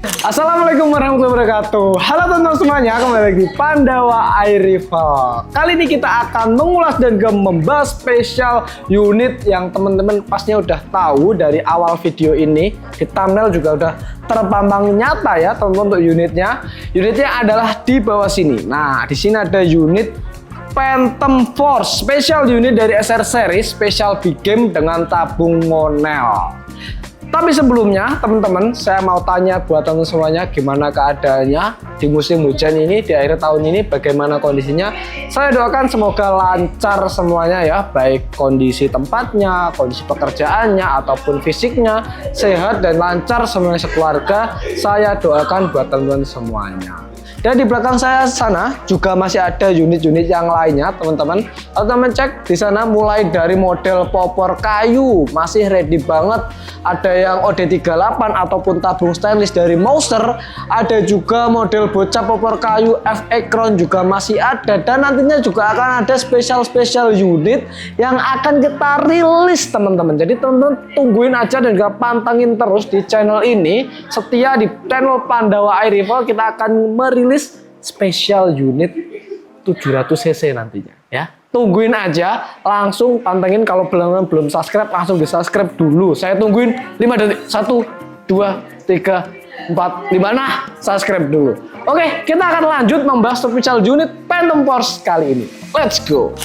Assalamualaikum warahmatullahi wabarakatuh. Halo teman-teman semuanya, kembali lagi di Pandawa Air Rival. Kali ini kita akan mengulas dan membahas spesial unit yang teman-teman pastinya udah tahu dari awal video ini. Di thumbnail juga udah terpampang nyata ya teman-teman untuk unitnya. Unitnya adalah di bawah sini. Nah, di sini ada unit Phantom Force, special unit dari SR series, special big game dengan tabung monel. Tapi sebelumnya teman-teman, saya mau tanya buat teman semuanya gimana keadaannya di musim hujan ini, di akhir tahun ini, bagaimana kondisinya. Saya doakan semoga lancar semuanya ya, baik kondisi tempatnya, kondisi pekerjaannya, ataupun fisiknya, sehat dan lancar semuanya sekeluarga. Saya doakan buat teman-teman semuanya. Dan di belakang saya sana juga masih ada unit-unit yang lainnya, teman-teman. Teman-teman cek di sana mulai dari model popor kayu masih ready banget. Ada yang OD38 ataupun tabung stainless dari Mouser. Ada juga model bocah popor kayu FX Crown juga masih ada. Dan nantinya juga akan ada spesial unit yang akan kita rilis, teman-teman. Jadi teman-teman tungguin aja dan juga pantengin terus di channel ini. Setia di channel Pandawa Air Rival, kita akan merilis spesial unit 700cc nantinya ya. Tungguin aja, langsung pantengin. Kalau belum subscribe langsung di subscribe dulu. Saya tungguin 5 detik. 1 2 3 4 5. Nah, subscribe dulu. Oke, kita akan lanjut membahas spesial unit Phantom Force kali ini. Let's go.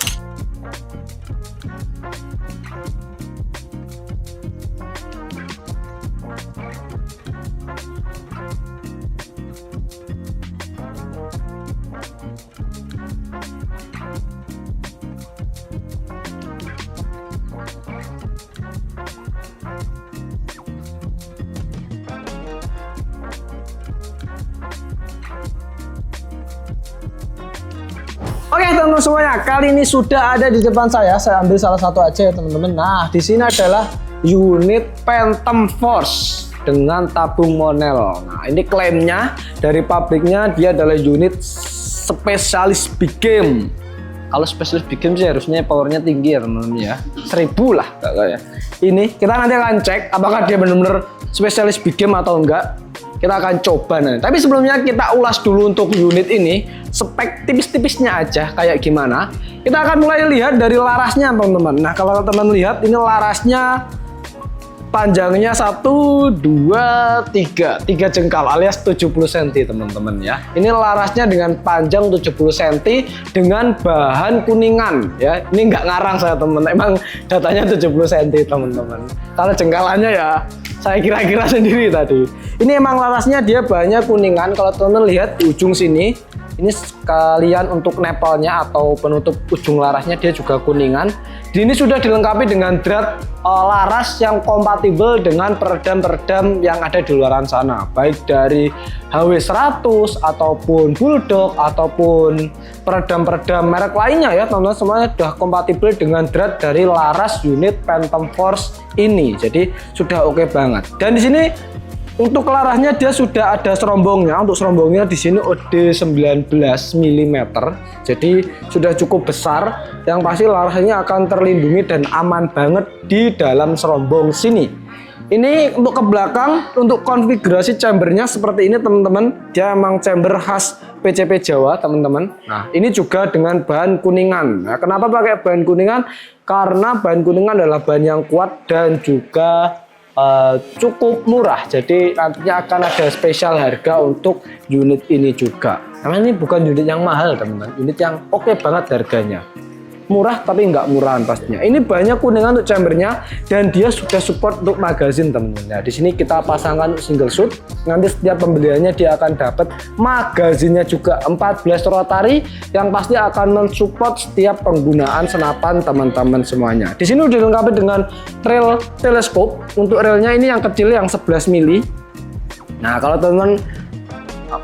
Oke teman-teman semuanya, kali ini sudah ada di depan saya. Saya ambil salah satu aja ya teman-teman. Nah, di sini adalah unit Phantom Force dengan tabung monel. Nah, ini klaimnya dari pabriknya dia adalah unit spesialis big game. Kalau spesialis big game sih harusnya powernya tinggi ya teman-teman ya. 1000 lah ya. Ini kita nanti akan cek apakah dia benar-benar spesialis big game atau enggak. Kita akan coba nanti. Tapi sebelumnya kita ulas dulu untuk unit ini, spek tipis-tipisnya aja kayak gimana. Kita akan mulai lihat dari larasnya teman-teman. Nah, kalau teman-teman lihat ini larasnya panjangnya 1, 2, 3 jengkal alias 70 cm teman-teman ya. Ini larasnya dengan panjang 70 cm dengan bahan kuningan ya. Ini nggak ngarang saya teman-teman, emang datanya 70 cm teman-teman. Kalau jengkalannya ya saya kira-kira sendiri tadi. Ini emang larasnya dia bahannya kuningan. Kalau teman-teman lihat di ujung sini, ini sekalian untuk nepelnya atau penutup ujung larasnya dia juga kuningan. Ini sudah dilengkapi dengan drat laras yang kompatibel dengan peredam-peredam yang ada di luaran sana, baik dari HW100 ataupun Bulldog ataupun peredam-peredam merek lainnya ya teman-teman, semuanya sudah kompatibel dengan drat dari laras unit Phantom Force ini. Jadi sudah oke banget. Dan di sini untuk larasnya dia sudah ada serombongnya. Untuk serombongnya di sini OD19 mm. Jadi sudah cukup besar. Yang pasti larasnya akan terlindungi dan aman banget di dalam serombong sini. Ini untuk ke belakang, untuk konfigurasi chambernya seperti ini teman-teman. Dia emang chamber khas PCP Jawa teman-teman. Nah, ini juga dengan bahan kuningan. Nah, kenapa pakai bahan kuningan? Karena bahan kuningan adalah bahan yang kuat dan juga cukup murah. Jadi nantinya akan ada spesial harga untuk unit ini juga. Karena ini bukan unit yang mahal teman-teman, unit yang oke banget harganya. Murah tapi nggak murahan pastinya. Ini banyak kuningan untuk chambernya dan dia sudah support untuk magazin teman-teman. Nah, di sini kita pasangkan single shoot. Nanti setiap pembeliannya dia akan dapat magazinnya juga 14 rotary yang pasti akan mensupport setiap penggunaan senapan teman-teman semuanya. Di sini udah dilengkapi dengan rel teleskop. Untuk relnya ini yang kecil yang 11 mili. Nah, kalau teman-teman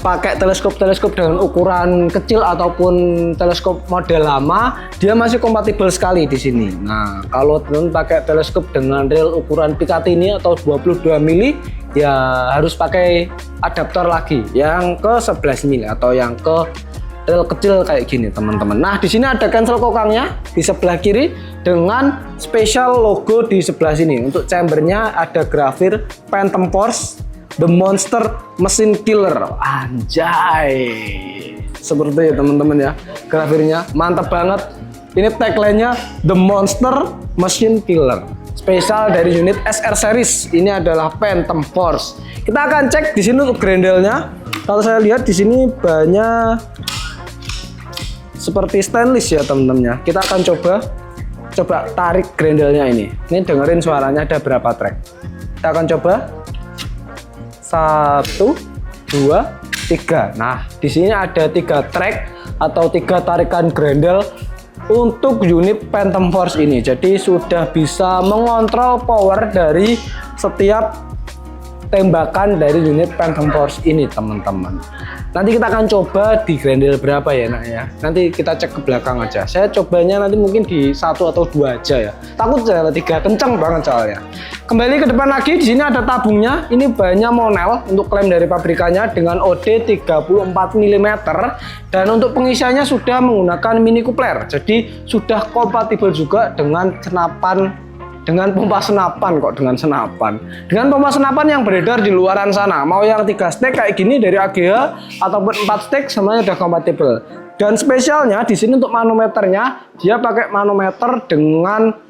pakai teleskop dengan ukuran kecil ataupun teleskop model lama, dia masih kompatibel sekali di sini. Nah, kalau teman pakai teleskop dengan rel ukuran Picatinny atau 22 mili, ya harus pakai adaptor lagi yang ke 11 mili atau yang ke rel kecil kayak gini, teman-teman. Nah, di sini ada cancel kokangnya di sebelah kiri dengan spesial logo di sebelah sini. Untuk chambernya ada grafir Phantom Force. The Monster Machine Killer. Anjay. Seperti ya teman-teman ya. Grafiknya mantap banget. Ini tagline-nya The Monster Machine Killer. Spesial dari unit SR series. Ini adalah Phantom Force. Kita akan cek di sini untuk grendelnya. Kalau saya lihat di sini banyak seperti stainless ya teman-teman. Kita akan coba tarik grendelnya ini. Ini dengerin suaranya ada berapa track. Kita akan coba 1, 2, 3. Nah, di sini ada 3 track atau 3 tarikan grendel untuk unit Phantom Force ini. Jadi sudah bisa mengontrol power dari setiap tembakan dari unit Phantom Force ini teman-teman. Nanti kita akan coba di grendel berapa ya nak ya. Nanti kita cek ke belakang aja. Saya cobanya nanti mungkin di 1 atau 2 aja ya. Takut saya 3 kenceng banget soalnya. Kembali ke depan lagi, di sini ada tabungnya. Ini banyak monel untuk klaim dari pabrikannya dengan OD 34 mm dan untuk pengisiannya sudah menggunakan mini coupler. Jadi sudah kompatibel juga dengan senapan. Dengan pompa senapan kok, dengan pompa senapan yang beredar di luaran sana. Mau yang 3 stek kayak gini dari AGH ataupun 4 stek semuanya udah kompatibel. Dan spesialnya di sini untuk manometernya, dia pakai manometer dengan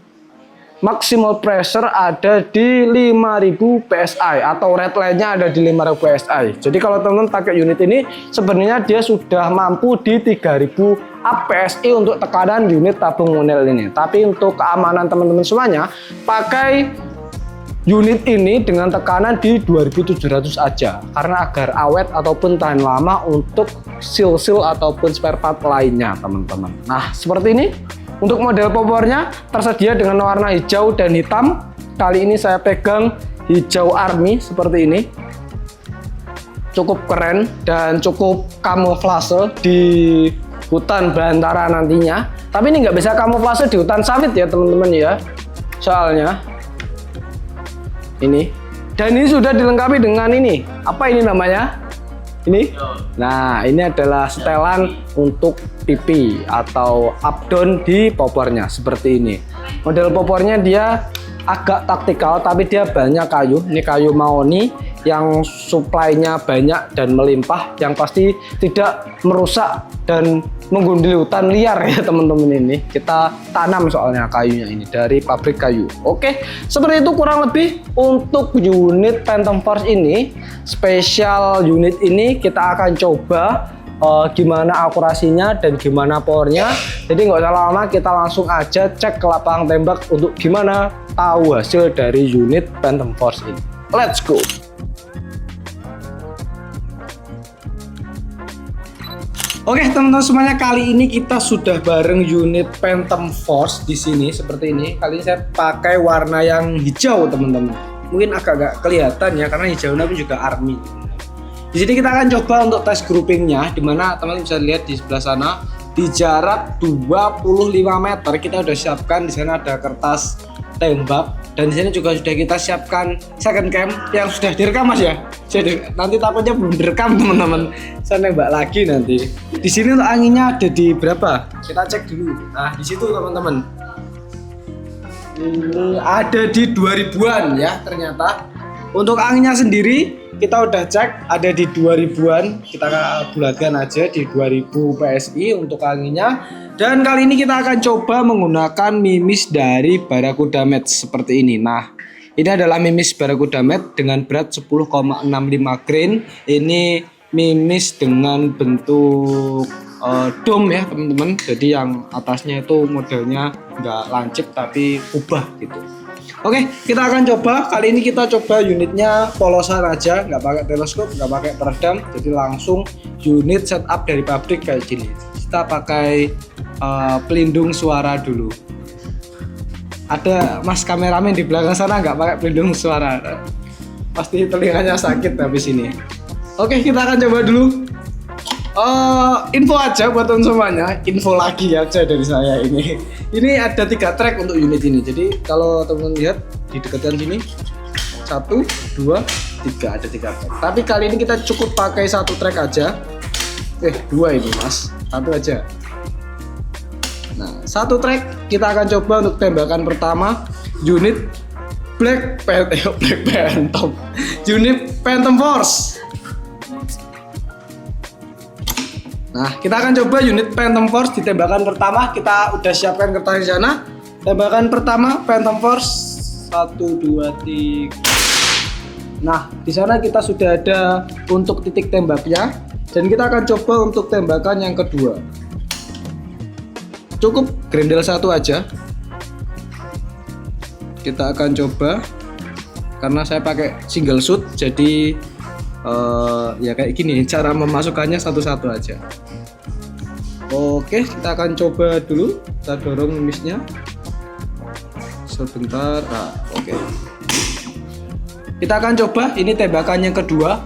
maximal pressure ada di 5000 PSI atau red line-nya ada di 5000 PSI. Jadi kalau teman-teman pakai unit ini sebenarnya dia sudah mampu di 3000 up PSI untuk tekanan unit tabung monel ini. Tapi untuk keamanan teman-teman semuanya, pakai unit ini dengan tekanan di 2700 aja karena agar awet ataupun tahan lama untuk seal-seal ataupun spare part lainnya teman-teman. Nah, seperti ini. Untuk model popornya tersedia dengan warna hijau dan hitam. Kali ini saya pegang hijau army seperti ini. Cukup keren dan cukup kamuflase di hutan belantara nantinya. Tapi ini nggak bisa kamuflase di hutan sawit ya teman-teman ya. Soalnya ini. Dan ini sudah dilengkapi dengan ini. Apa ini namanya? Ini. Nah, ini adalah setelan untuk pipi atau up down di popornya seperti ini. Model popornya dia agak taktikal tapi dia banyak kayu. Ini kayu mahoni yang suplainya banyak dan melimpah, yang pasti tidak merusak dan menggundil hutan liar ya teman-teman. Ini kita tanam soalnya kayunya ini dari pabrik kayu. Oke, seperti itu kurang lebih untuk unit Phantom Force ini. Spesial unit ini kita akan coba gimana akurasinya dan gimana powernya. Jadi nggak usah lama, kita langsung aja cek ke lapangan tembak untuk gimana tahu hasil dari unit Phantom Force ini. Let's go. Oke teman-teman semuanya, kali ini kita sudah bareng unit Phantom Force di sini seperti ini. Kali ini saya pakai warna yang hijau teman-teman. Mungkin agak kelihatan ya karena hijaunya pun juga army. Di sini kita akan coba untuk tes groupingnya, dimana teman-teman bisa lihat di sebelah sana di jarak 25 meter kita udah siapkan. Di sana ada kertas tembak dan di sini juga sudah kita siapkan second cam yang sudah direkam mas ya. Jadi nanti takutnya belum direkam teman-teman, saya nembak lagi nanti. Di sini untuk anginnya ada di berapa? Kita cek dulu. Nah di situ teman-teman. Ini ada di 2000-an ya ternyata. Untuk anginnya sendiri kita udah cek ada di 2000-an, kita bulatkan aja di 2000 PSI untuk anginnya. Dan kali ini kita akan coba menggunakan mimis dari Barakuda Match seperti ini. Nah, ini adalah mimis Barakuda Match dengan berat 10,65 grain. Ini mimis dengan bentuk dome ya teman-teman. Jadi yang atasnya itu modelnya nggak lancip tapi ubah gitu. Oke, kita akan coba. Kali ini kita coba unitnya polosan aja, nggak pakai teleskop, nggak pakai peredam, jadi langsung unit setup dari pabrik kayak gini. Kita pakai pelindung suara dulu. Ada mas kameramen di belakang sana nggak pakai pelindung suara, pasti telinganya sakit habis ini. Oke, kita akan coba dulu. Info aja buat teman semuanya, info lagi aja dari saya ini. Ini ada 3 track untuk unit ini. Jadi kalau teman-teman lihat di dekatan sini 1, 2, 3 ada 3 track. Tapi kali ini kita cukup pakai 1 track aja. 2 ini mas, 1 aja. Nah 1 track kita akan coba untuk tembakan pertama unit Black Phantom. Unit Phantom Force. Nah, kita akan coba unit Phantom Force di tembakan pertama. Kita udah siapkan kertas di sana. Tembakan pertama Phantom Force 1 2 3. Nah, di sana kita sudah ada untuk titik tembaknya dan kita akan coba untuk tembakan yang kedua. Cukup grendel 1 aja. Kita akan coba karena saya pakai single shoot, jadi ya kayak gini cara memasukkannya satu-satu aja. Oke, kita akan coba dulu. Kita dorong mimisnya sebentar. Nah, oke. Kita akan coba ini tembakan yang kedua.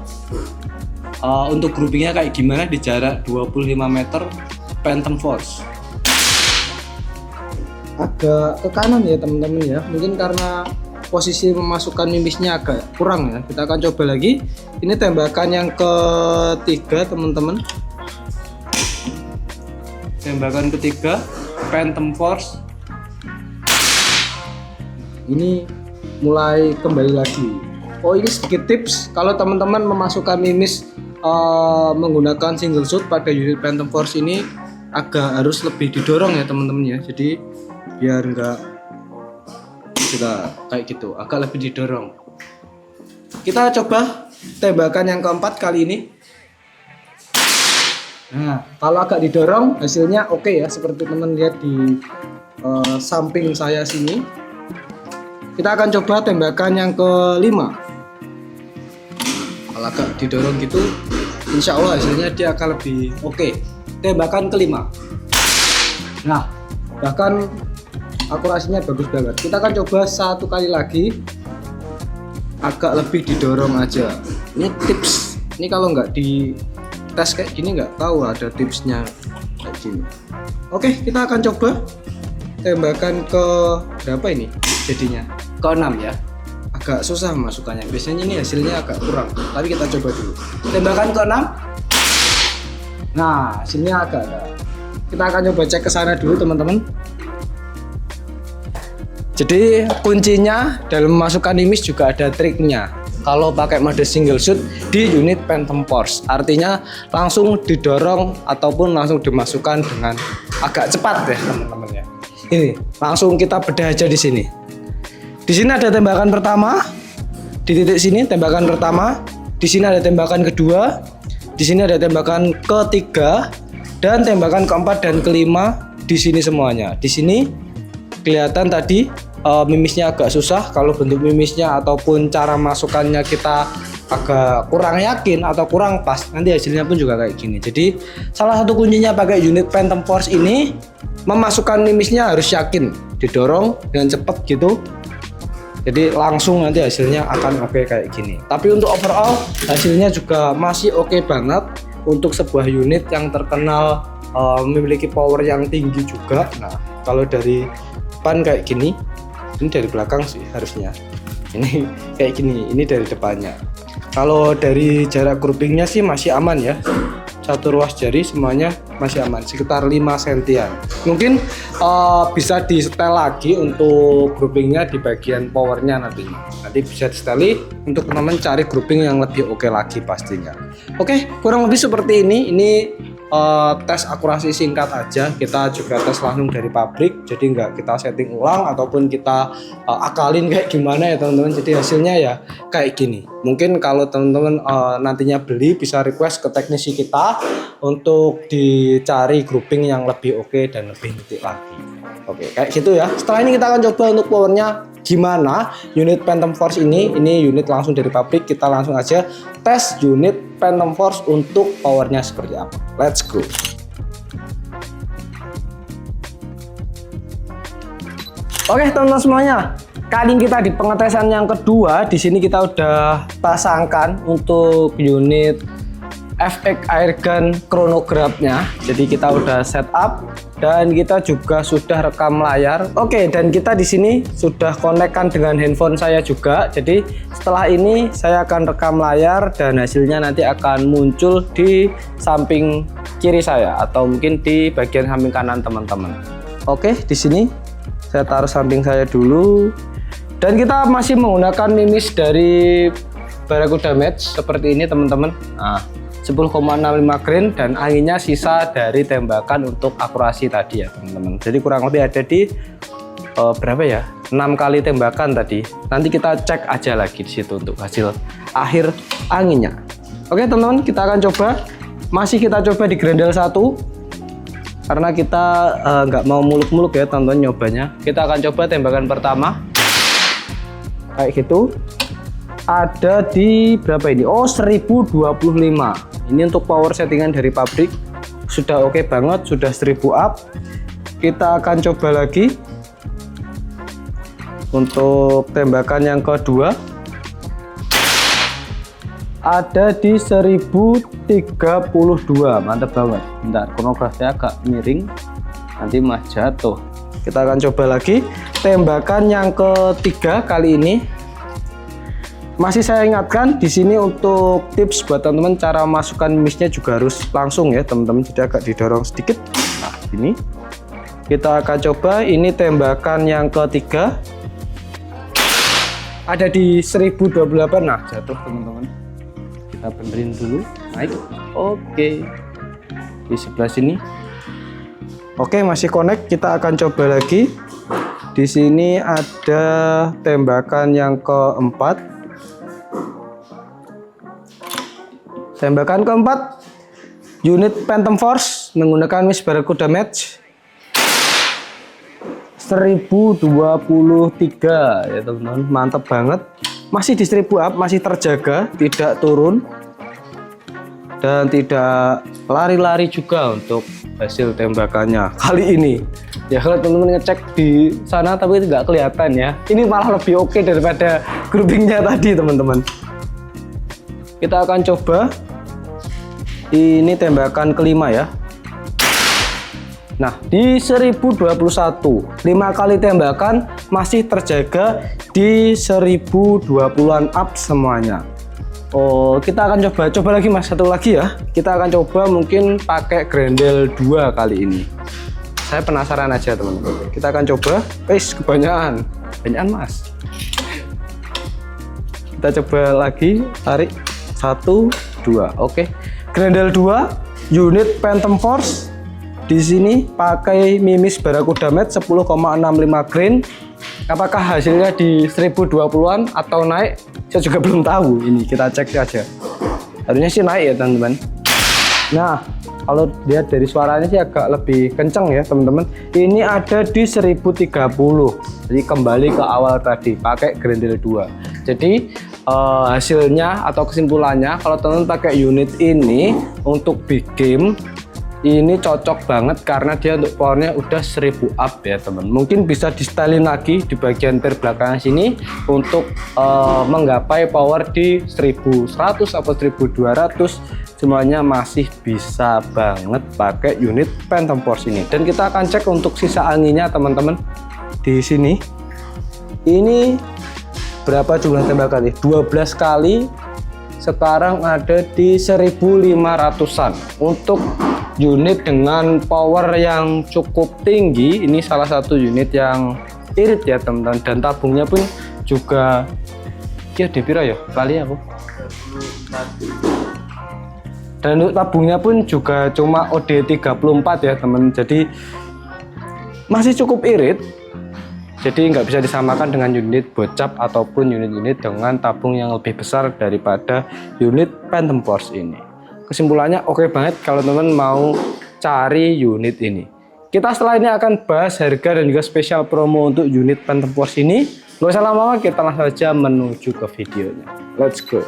Untuk groupingnya kayak gimana di jarak 25 meter Phantom Force. Agak ke kanan ya teman-teman ya, mungkin karena posisi memasukkan mimisnya agak kurang ya. Kita akan coba lagi. Ini tembakan yang ketiga teman-teman. Tembakan ketiga Phantom Force. Ini mulai kembali lagi. Oh, ini sedikit tips kalau teman-teman memasukkan mimis menggunakan single shoot pada unit Phantom Force ini agak harus lebih didorong ya teman-teman ya. Jadi biar enggak kita kayak gitu, agak lebih didorong. Kita coba tembakan yang keempat kali ini. Nah, kalau agak didorong hasilnya oke ya, seperti teman lihat di samping saya sini. Kita akan coba tembakan yang kelima. Kalau agak didorong gitu, insya Allah hasilnya dia akan lebih oke. Tembakan kelima. Nah, bahkan akurasinya bagus banget. Kita akan coba satu kali lagi, agak lebih didorong aja. Ini tips. Ini kalau nggak di tes kayak gini nggak tahu ada tipsnya kayak gini. Oke, kita akan coba tembakan ke berapa ini jadinya? Ke 6 ya. Agak susah masukannya. Biasanya ini hasilnya agak kurang. Tapi kita coba dulu. Tembakan ke 6. Nah, hasilnya agak ada. Kita akan coba cek ke sana dulu teman-teman. Jadi kuncinya dalam memasukkan mimis juga ada triknya. Kalau pakai mode single shoot di unit Phantom Force, artinya langsung didorong ataupun langsung dimasukkan dengan agak cepat ya teman-teman ya. Ini langsung kita bedah aja di sini. Di sini ada tembakan pertama, di titik sini tembakan pertama, di sini ada tembakan kedua, di sini ada tembakan ketiga, dan tembakan keempat dan kelima di sini semuanya. Di sini kelihatan tadi mimisnya agak susah. Kalau bentuk mimisnya ataupun cara masukannya kita agak kurang yakin atau kurang pas, nanti hasilnya pun juga kayak gini. Jadi salah satu kuncinya pakai unit Phantom Force ini, memasukkan mimisnya harus yakin, didorong dengan cepat gitu. Jadi langsung nanti hasilnya akan oke kayak gini. Tapi untuk overall hasilnya juga masih oke banget untuk sebuah unit yang terkenal memiliki power yang tinggi juga. Nah, kalau dari depan kayak gini, ini dari belakang sih harusnya. Ini kayak gini, ini dari depannya. Kalau dari jarak groupingnya sih masih aman ya. Satu ruas jari semuanya masih aman, sekitar 5 sentian. Mungkin bisa di setel lagi untuk groupingnya di bagian powernya nantinya. Nanti bisa di setel untuk teman-teman cari grouping yang lebih oke lagi pastinya. Oke, kurang lebih seperti ini. Ini tes akurasi singkat aja. Kita juga tes langsung dari pabrik, jadi nggak kita setting ulang ataupun kita akalin kayak gimana ya teman-teman. Jadi hasilnya ya kayak gini. Mungkin kalau teman-teman nantinya beli bisa request ke teknisi kita untuk dicari grouping yang lebih oke dan lebih detik lagi. Oke, kayak gitu ya. Setelah ini kita akan coba untuk powernya gimana unit Phantom Force ini unit langsung dari pabrik. Kita langsung aja tes unit Phantom Force untuk powernya seperti apa. Let's go. Oke teman-teman semuanya, kali ini kita di pengetesan yang kedua. Di sini kita udah pasangkan untuk unit FX Airgun chronograph-nya. Jadi kita udah setup dan kita juga sudah rekam layar. Oke, dan kita di sini sudah konekkan dengan handphone saya juga. Jadi setelah ini saya akan rekam layar dan hasilnya nanti akan muncul di samping kiri saya atau mungkin di bagian samping kanan teman-teman. Oke, di sini saya taruh samping saya dulu. Dan kita masih menggunakan mimis dari Barakuda Match seperti ini teman-teman. Nah, 10,65 grain dan anginnya sisa dari tembakan untuk akurasi tadi ya teman-teman. Jadi kurang lebih ada di berapa ya? 6 kali tembakan tadi. Nanti kita cek aja lagi di situ untuk hasil akhir anginnya. Oke teman-teman, kita akan coba. Masih kita coba di Grendel 1 karena kita nggak mau muluk-muluk ya teman-teman nyobanya. Kita akan coba tembakan pertama kayak gitu. Ada di berapa ini? Oh, 1025. Ini untuk power settingan dari pabrik sudah oke banget, sudah 1000 up. Kita akan coba lagi untuk tembakan yang kedua. Ada di 1032. Mantap banget. Bentar, chronographnya agak miring, nanti mah jatuh. Kita akan coba lagi tembakan yang ketiga kali ini. Masih saya ingatkan di sini untuk tips buat teman-teman, cara masukkan mimisnya juga harus langsung ya teman-teman, jadi agak didorong sedikit. Nah ini kita akan coba, ini tembakan yang ketiga ada di 1028. Nah jatuh teman-teman, kita benerin dulu, naik. Oke, di sebelah sini oke, masih connect. Kita akan coba lagi. Di sini ada tembakan yang keempat. Tembakan keempat, unit Phantom Force menggunakan mimis Barakuda Match 1023 ya teman-teman, mantap banget. Masih di 1000 up, masih terjaga, tidak turun dan tidak lari-lari juga untuk hasil tembakannya kali ini. Ya kalau teman-teman ngecek di sana tapi nggak kelihatan ya, ini malah lebih oke daripada groupingnya tadi teman-teman. Kita akan coba ini tembakan kelima ya. Nah di 1021, 5 kali tembakan masih terjaga di 1020-an up semuanya. Oh, kita akan coba lagi mas, satu lagi ya. Kita akan coba mungkin pakai Grendel 2 kali ini. Saya penasaran aja teman-teman. Kita akan coba. Kebanyakan mas. Kita coba lagi, tarik 1, 2. Oke. Grendel 2 unit Phantom Force. Di sini pakai mimis Barakuda Match 10,65 grain. Apakah hasilnya di 1020-an atau naik? Saya juga belum tahu. Ini kita cek saja. Harusnya sih naik ya teman-teman. Nah, kalau lihat dari suaranya sih agak lebih kenceng ya teman-teman. Ini ada di 1030. Jadi kembali ke awal tadi, pakai Grendel 2. Jadi hasilnya atau kesimpulannya, kalau teman-teman pakai unit ini untuk big game, ini cocok banget karena dia untuk powernya udah 1000 up ya teman. Mungkin bisa di stylein lagi di bagian per belakang sini untuk menggapai power di 1100 atau 1200, semuanya masih bisa banget pakai unit Phantom Force ini. Dan kita akan cek untuk sisa anginnya teman-teman. Di sini ini berapa jumlah tembakan nih? 12 kali. Sekarang ada di 1500-an. Untuk unit dengan power yang cukup tinggi, ini salah satu unit yang irit ya teman-teman. Dan tabungnya pun juga ya dipira ya kali aku. Dan untuk tabungnya pun juga cuma OD34 ya teman. Jadi masih cukup irit. Jadi nggak bisa disamakan dengan unit bocap ataupun unit-unit dengan tabung yang lebih besar daripada unit Phantom Force ini. Kesimpulannya oke banget kalau teman-teman mau cari unit ini. Kita setelah ini akan bahas harga dan juga spesial promo untuk unit Phantom Force ini. Nggak usah lama-lama, kita langsung saja menuju ke videonya. Let's go.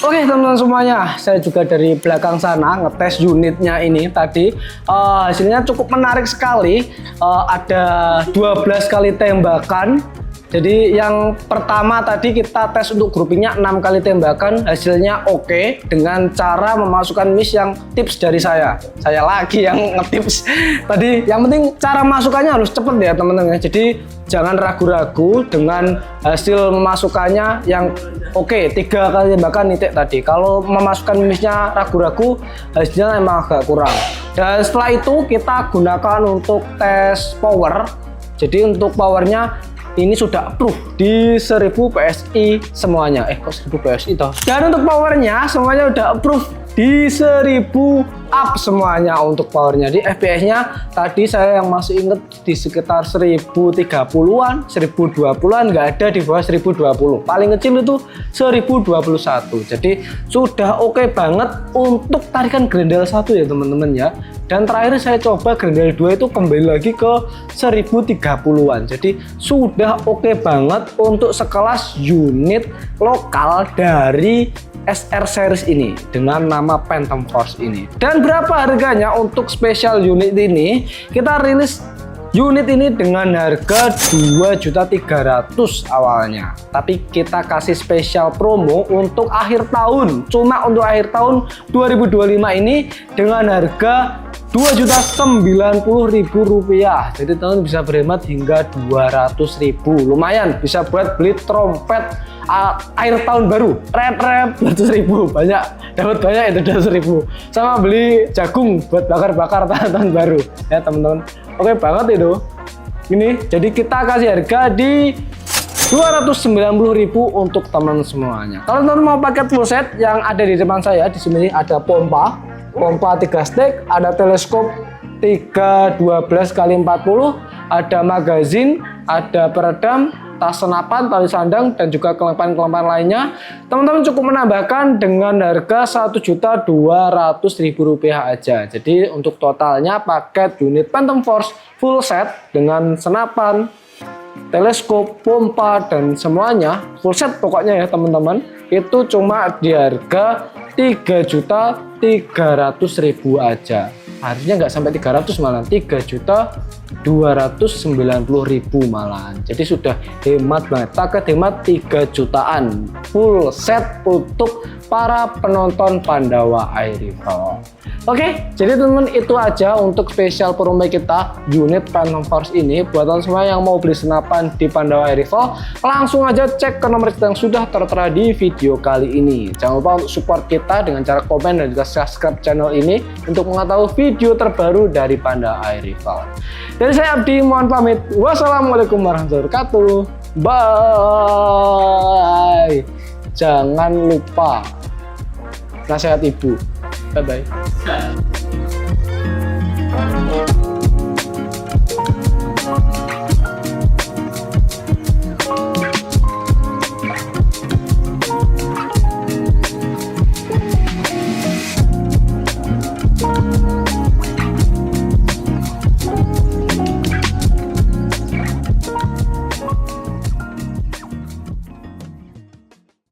Oke teman-teman semuanya, saya juga dari belakang sana ngetes unitnya ini tadi. Hasilnya cukup menarik sekali. Ada 12 kali tembakan Jadi yang pertama tadi kita tes untuk groupingnya 6 kali tembakan, hasilnya oke dengan cara memasukkan miss yang tips dari saya lagi yang ngetips tadi. Yang penting cara masukannya harus cepet ya teman-teman. Jadi jangan ragu-ragu dengan hasil memasukkannya yang oke. 3 kali tembakan nitik tadi. Kalau memasukkan missnya ragu-ragu, hasilnya emang agak kurang. Dan setelah itu kita gunakan untuk tes power. Jadi untuk powernya ini sudah approve di 1000 PSI semuanya. Kok 1000 PSI toh? Dan untuk powernya semuanya udah approve di 1000 up semuanya untuk powernya. Di FPS-nya tadi saya yang masih inget di sekitar 1030-an, 1020-an, nggak ada di bawah 1020. Paling kecil itu 1021. Jadi sudah oke banget untuk tarikan Grendel 1 ya teman-teman ya. Dan terakhir saya coba Grendel 2 itu kembali lagi ke 1030-an. Jadi sudah oke banget untuk sekelas unit lokal dari SR series ini dengan nama Phantom Force ini. Dan berapa harganya untuk spesial unit ini? Kita rilis unit ini dengan harga 2.300.000 awalnya. Tapi kita kasih spesial promo untuk akhir tahun. Cuma untuk akhir tahun 2025 ini dengan harga Rp2.090.000. Jadi teman bisa berhemat hingga 200.000. Lumayan bisa buat beli trompet akhir tahun baru. Rep 200.000. Banyak, dapat banyak itu 200.000. Sama beli jagung buat bakar-bakar tahun baru. Ya teman-teman. Oke banget itu. Ini jadi kita kasih harga di 290.000 untuk teman semuanya. Kalau teman mau paket full set yang ada di depan saya, di sini ada pompa 3 stick, ada teleskop 312x40, ada magazin, ada peredam, tas senapan, tali sandang, dan juga kelengkapan-kelengkapan lainnya. Teman-teman cukup menambahkan dengan harga Rp1.200.000 aja. Jadi untuk totalnya paket unit Phantom Force full set dengan senapan, teleskop, pompa, dan semuanya full set pokoknya ya teman-teman, itu cuma di harga Rp3.300.000 aja. Harusnya nggak sampai 300 malah, 3.290.000 malahan. Jadi sudah hemat banget, paket hemat 3 jutaan full set untuk para penonton Pandawa Air Rifle. Oke, jadi teman-teman itu aja untuk spesial promo kita unit Phantom Force ini. Buat teman semua yang mau beli senapan di Pandawa Air Rifle, langsung aja cek ke nomor yang sudah tertera di video kali ini. Jangan lupa untuk support kita dengan cara komen dan juga subscribe channel ini untuk mengetahui video terbaru dari Pandawa Air Rifle. Dari saya Abdi, mohon pamit. Wassalamualaikum warahmatullahi wabarakatuh. Bye. Jangan lupa nasihat ibu. Bye bye.